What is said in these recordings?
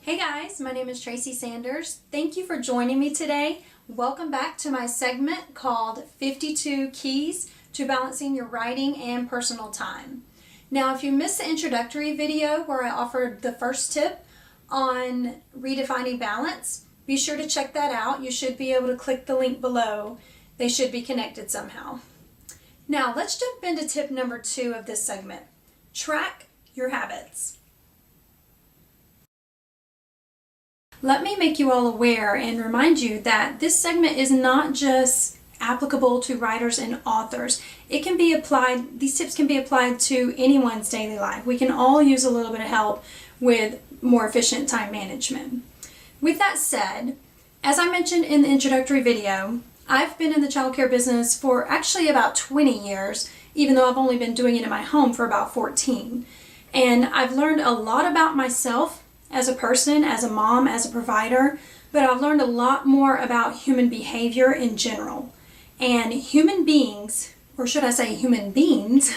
Hey guys, my name is Tracy Sanders. Thank you for joining me today. Welcome back to my segment called 52 Keys to Balancing Your Writing and Personal Time. Now, if you missed the introductory video where I offered the first tip on redefining balance, be sure to check that out. You should be able to click the link below. They should be connected somehow. Now, let's jump into tip number 2 of this segment. Track your habits. Let me make you all aware and remind you that this segment is not just applicable to writers and authors. It can be applied, these tips can be applied to anyone's daily life. We can all use a little bit of help with more efficient time management. With that said, as I mentioned in the introductory video, I've been in the childcare business for actually about 20 years, even though I've only been doing it in my home for about 14. And I've learned a lot about myself as a person, as a mom, as a provider, but I've learned a lot more about human behavior in general. And human beings, or should I say human beings,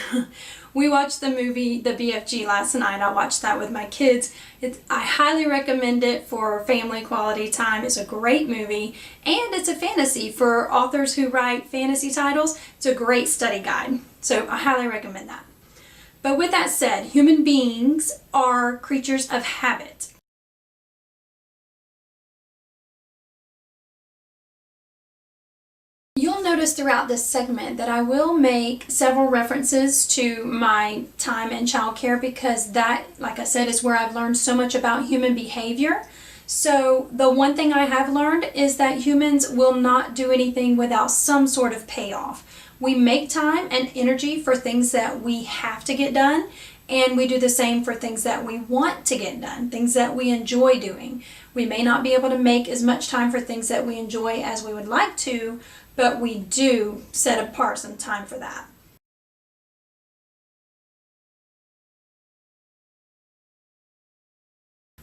we watched the movie The BFG last night. I watched that with my kids. I highly recommend it for family quality time. It's a great movie, and it's a fantasy. For authors who write fantasy titles, it's a great study guide. So I highly recommend that. But with that said, human beings are creatures of habit. You'll notice throughout this segment that I will make several references to my time in childcare because that, like I said, is where I've learned so much about human behavior. So the one thing I have learned is that humans will not do anything without some sort of payoff. We make time and energy for things that we have to get done, and we do the same for things that we want to get done, things that we enjoy doing. We may not be able to make as much time for things that we enjoy as we would like to, but we do set apart some time for that.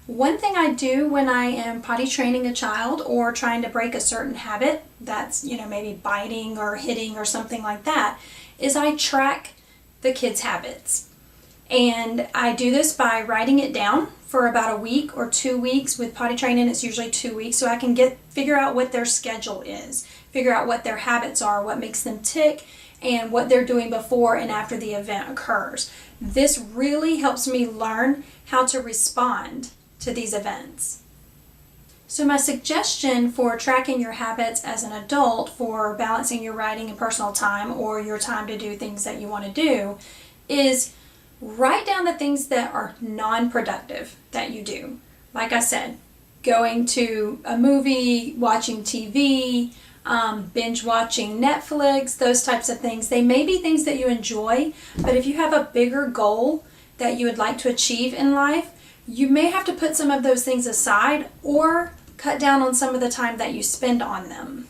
One thing I do when I am potty training a child or trying to break a certain habit that's, maybe biting or hitting or something like that, is I track the kids' habits. And I do this by writing it down for about a week or 2 weeks. With potty training, it's usually 2 weeks, so I can figure out what their schedule is, figure out what their habits are, what makes them tick, and what they're doing before and after the event occurs. This really helps me learn how to respond to these events. So my suggestion for tracking your habits as an adult for balancing your writing and personal time, or your time to do things that you want to do, is write down the things that are non-productive that you do. Like I said, going to a movie, watching TV, binge watching Netflix, those types of things. They may be things that you enjoy, but if you have a bigger goal that you would like to achieve in life, you may have to put some of those things aside or cut down on some of the time that you spend on them.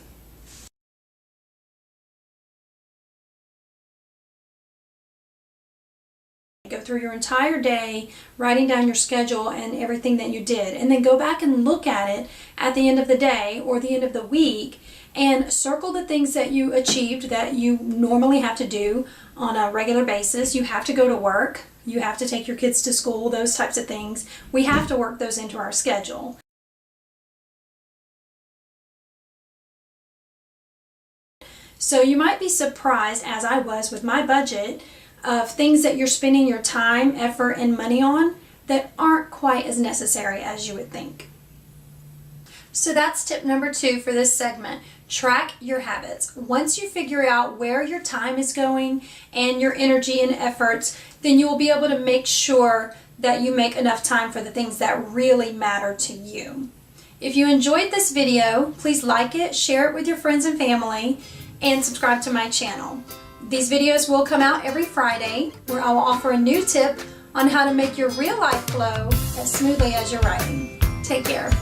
Go through your entire day, writing down your schedule and everything that you did, and then go back and look at it at the end of the day or the end of the week and circle the things that you achieved that you normally have to do on a regular basis. You have to go to work, you have to take your kids to school, those types of things. We have to work those into our schedule. So you might be surprised, as I was with my budget, of things that you're spending your time, effort, and money on that aren't quite as necessary as you would think. So that's tip number 2 for this segment. Track your habits. Once you figure out where your time is going and your energy and efforts, then you will be able to make sure that you make enough time for the things that really matter to you. If you enjoyed this video, please like it, share it with your friends and family, and subscribe to my channel. These videos will come out every Friday, where I will offer a new tip on how to make your real life flow as smoothly as your writing. Take care.